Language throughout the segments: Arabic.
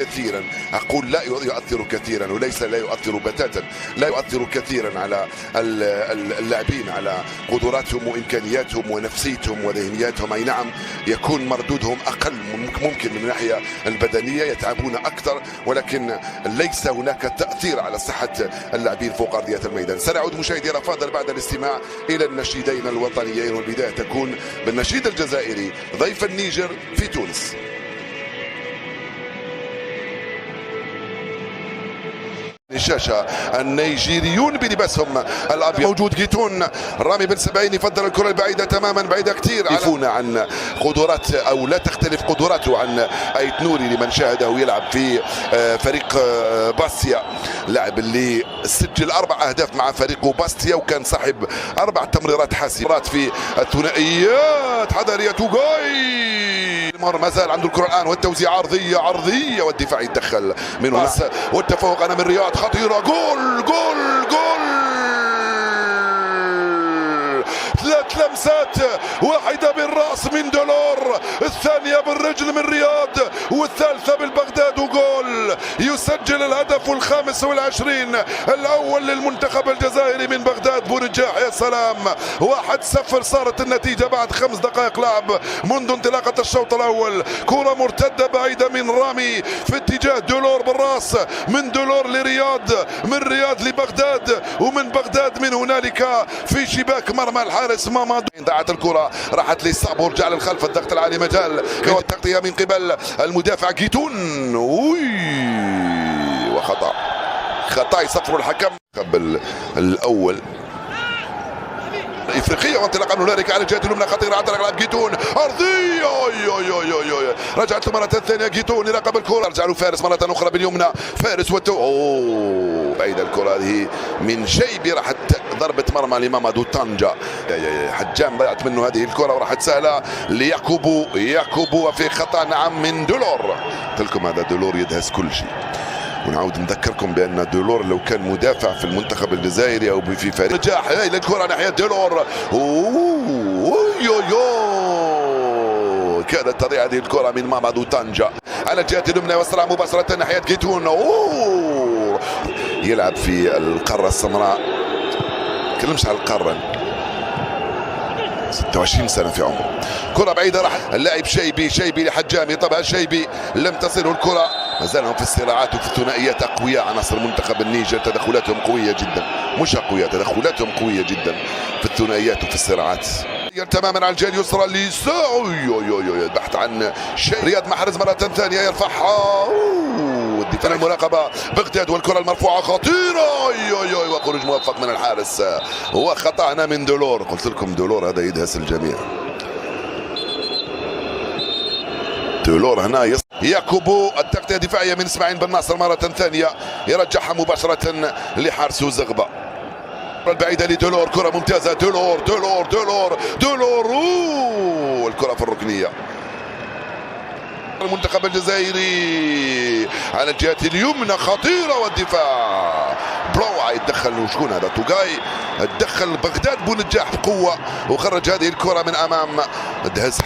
كثيرا، أقول لا يؤثر كثيرا وليس لا يؤثر بتاتا، لا يؤثر كثيرا على اللاعبين، على قدراتهم وإمكانياتهم ونفسيتهم وذهنياتهم. أي نعم يكون مردودهم أقل ممكن من الناحية البدنية، يتعبون أكثر، ولكن ليس هناك تأثير على صحة اللاعبين فوق أرضية الميدان. سنعود مشاهدي الأفاضل بعد الاستماع إلى النشيدين الوطنيين، والبداية تكون بالنشيد الجزائري ضيف النيجر في تونس. الشاشة النيجيريون بلباسهم الابيض، موجود جيتون. رامي بن سبعين يفضل الكرة البعيدة تماما، بعيدة كثير، يعرفون عن قدرات او لا تختلف قدراته عن ايت نوري لمن شاهده يلعب في فريق باستيا، لاعب اللي سجل 4 أهداف مع فريقه باستيا، وكان صاحب 4 تمريرات حاسمة في الثنائيات. حضارية توغاي ما زال عنده الكرة الآن، والتوزيع عرضية والدفاع يتدخل من هنا، والتفوق أنا من رياض خطيرة. جول جول جول، 3 لمسات، واحدة بالرأس من دولور، الثانية بالرجل من رياض، والثالثة بالبغداد، وجول يسجل الهدف ال25 الأول للمنتخب الجزائري من بغداد بورجاح. يا سلام، 1-0 صارت النتيجة بعد 5 دقائق لعب منذ انطلاقة الشوط الأول. كرة مرتدة بعيدة من رامي في اتجاه دولور بالرأس، من دولور لرياض، من رياض لبغداد، ومن بغداد من هنالك في شباك مرمى الحارس مامادو. ضاعت الكرة، راحت للصعب ورجع للخلف، الضغط العالي مجال، والتغطية من قبل المدافع جيتون، خطأ يصفر الحكم قبل الأول. افريقيه وانطلاقا هنالك على الجهه اليمنى خطيره عن طريق لاعب جيتون، ارضيه رجعت له مره ثانيه جيتون يراقب الكره، رجع له فارس مره اخرى باليمنى، فارس بعيده الكره هذه من شيبي، راحت ضربه مرمى لمامادو طنجة. حجام ضيعت منه هذه الكره وراحت سهله ليعقوبو، وفي خطا نعم من دولور. قلت لكم هذا دولور يدهس كل شيء، ونعود نذكركم بان دولور لو كان مدافع في المنتخب الجزائري او في فريق نجاح. الى الكره ناحيه دولور، كانت تضيع هذه الكره من مامادو طنجة على الجهه اليمنى، وصلها مباشره ناحيه جيتون. يلعب في القاره السمراء، ما نتكلمش على القاره، 26 سنة في عمره. كرة بعيدة راح اللاعب شيبي لحجامي، طبعا شيبي لم تصله الكرة. ما زالهم في الصراعات وفي الثنائيات أقوياء عناصر منتخب النيجر، تدخلاتهم قوية جدا، مش أقوياء، تدخلاتهم قوية جدا في الثنائيات وفي الصراعات. تماما على الجهة اليسرى البحث عن شيء، رياض محرز مرة ثانية يرفعها، والدفاع المراقبة بغداد، والكرة المرفوعة خطيرة، وخروج موفق من الحارس، وخطأنا من دولور. قلت لكم دولور هذا يدهس الجميع. دولور هنا يعقوبو، التغطية الدفاعية من اسماعيل بن ناصر مرة ثانية، يرجعها مباشرة لحارسو زغبة. البعيدة لدولور، كرة ممتازة، دولور والكرة في الركنية. المنتخب الجزائري على الجهة اليمنى خطيرة، والدفاع بروعة يتدخل، وشكون هذا؟ توغاي تدخل بغداد بونجاح بقوة وخرج هذه الكرة من أمام، دهز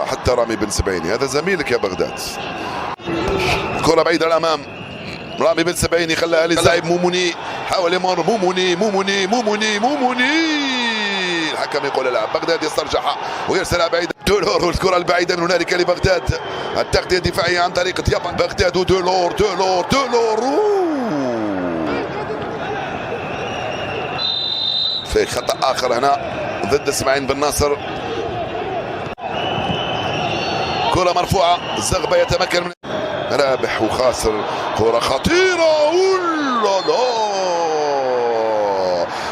حتى رامي بن سبعيني، هذا زميلك يا بغداد. كرة بعيدة الأمام، رامي بن سبعيني خلاها لللاعب موموني، حاول يمر موموني، الحكم يقول لا، بغداد يسترجعها ويرسلها بعيدة. دولور والكرة البعيدة من هنالك لبغداد، التغطية الدفاعية عن طريق ديابان، بغداد ودولور، في خطأ آخر هنا ضد اسماعيل بن ناصر. كرة مرفوعة، زغبة يتمكن من رابح وخاسر، كرة خطيرة،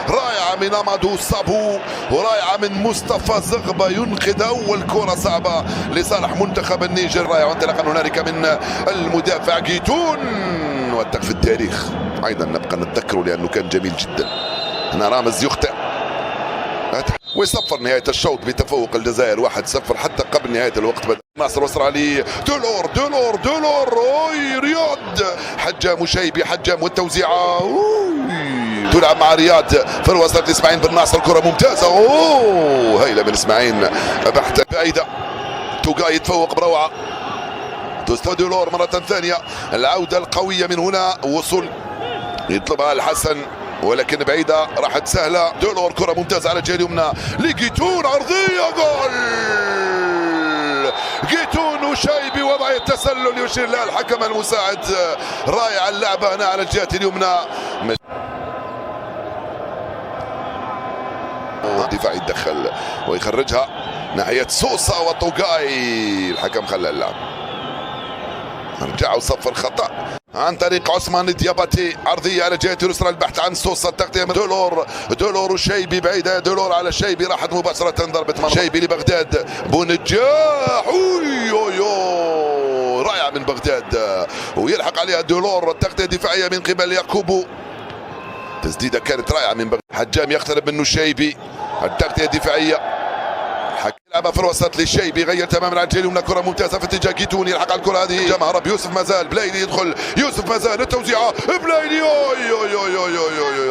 رائعة من أمادو صابو، ورائعة من مصطفى زغبة، ينقذ أول كرة صعبة لصالح منتخب النيجر، رائع. وانطلاقا هنالك من المدافع جيتون، والتق في التاريخ أيضا نبقى نتذكره لأنه كان جميل جدا. هنا رامز يخطئ ويصفر نهاية الشوط بتفوق الجزائر 1-0 حتى قبل نهاية الوقت. ناصر وصل عليه دولور، رياض، حجام وشيبي، حجام والتوزيعة، تلعب مع رياض في الوسط لاسماعيل بن ناصر، كرة ممتازة، هايلة من اسماعيل بحتة بعيدة. توغاي يتفوق بروعة، دوستو دولور مرة ثانية، العودة القوية من هنا، وصول يطلبها الحسن ولكن بعيدة، راحت سهلة. دولور كرة ممتازة على الجهة اليمنى لجيتون، عرضية جول. جيتون وشايبي وضع التسلل يشير لها الحكم المساعد. رائع اللعبة هنا على الجهة اليمنى. دفاع يتدخل ويخرجها ناحية سوسة وطوغاي، الحكم خلى اللعب. رجعوا صفر خطأ عن طريق عثمان دياباتي، عرضية على جهة اليسرى، البحث عن سوسة، التغطية من دولور وشيبي، بعيدة دولور على شيبي، راحت مباشرة ضربة مرمى شيبي لبغداد. بونجاح، رائع من بغداد، ويلحق عليها دولور. التغطية الدفاعية من قبل يعقوبو، تسديدة كانت رائعة من بغداد. حجام يقترب منه شيبي، التغطية الدفاعية، يلعبها في الوسط للشيبي، غير تماما على الجهه اليمنى، كره ممتازه في اتجاه جيتون، يلحق على الكره هذه، جمع هرب يوسف، مازال بلايلي يدخل، يوسف مازال التوزيعه، بلايلي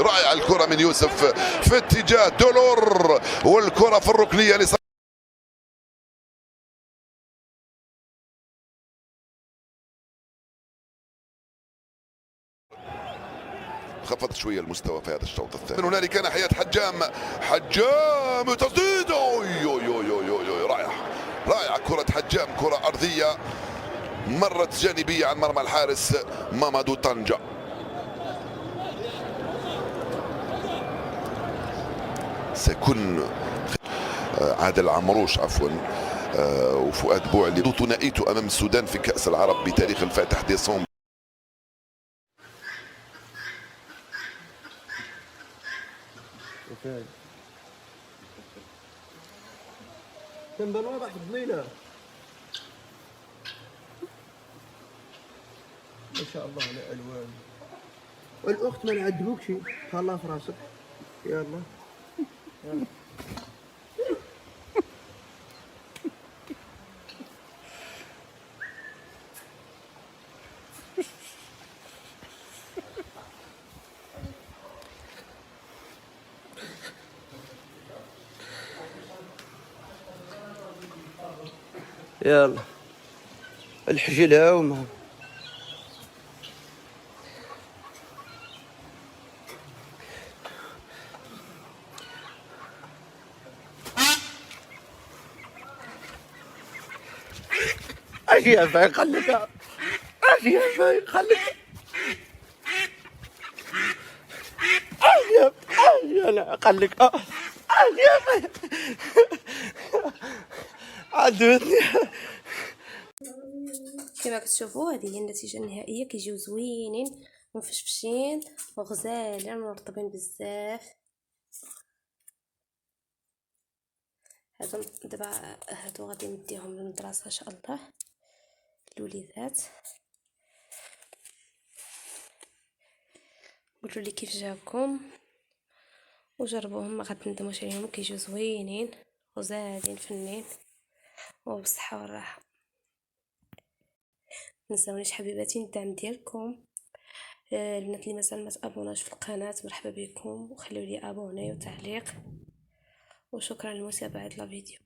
رائع الكره من يوسف في اتجاه دولور، والكره في الركنيه خفض شويه المستوى في هذا الشوط الثاني. من هنالك ناحيه حجام تسديد، رائع كرة حجام، كرة أرضية مرت جانبية عن مرمى الحارس مامادو طنجة. سيكون عادل عمروش وفؤاد بوعلي ثنائيته أمام السودان في كأس العرب بتاريخ الفاتح ديسمبر. كان بالواضح ضمينه ما شاء الله على الالوان. والاخت ما نعذبوكش، طلع في راسك. يلا يلا. يلا الحجلة وما اجي يا فاي خليك، اجي يا فاي خليك، اجي انا خليك، اجي يا فاي عدوتني. كما كتشوفوا هذه هي النتيجه النهائيه، كيجيو زوينين ومفشفشين وغزالين ورطبين بزاف. هادو غادي نديهم للمدرسه ان شاء الله الوليدات. قولوا لي كيف جاكم وجربوهم، ما غتندموش عليهم، كيجيو زوينين وغزالين فنين وبالصحه والراحه. متنساونيش حبيباتي الدعم ديالكم. البنات اللي مازال ما تابوناش في القناه مرحبا بكم، وخليوا لي ابوني وتعليق، وشكرا لمتابعه الفيديو.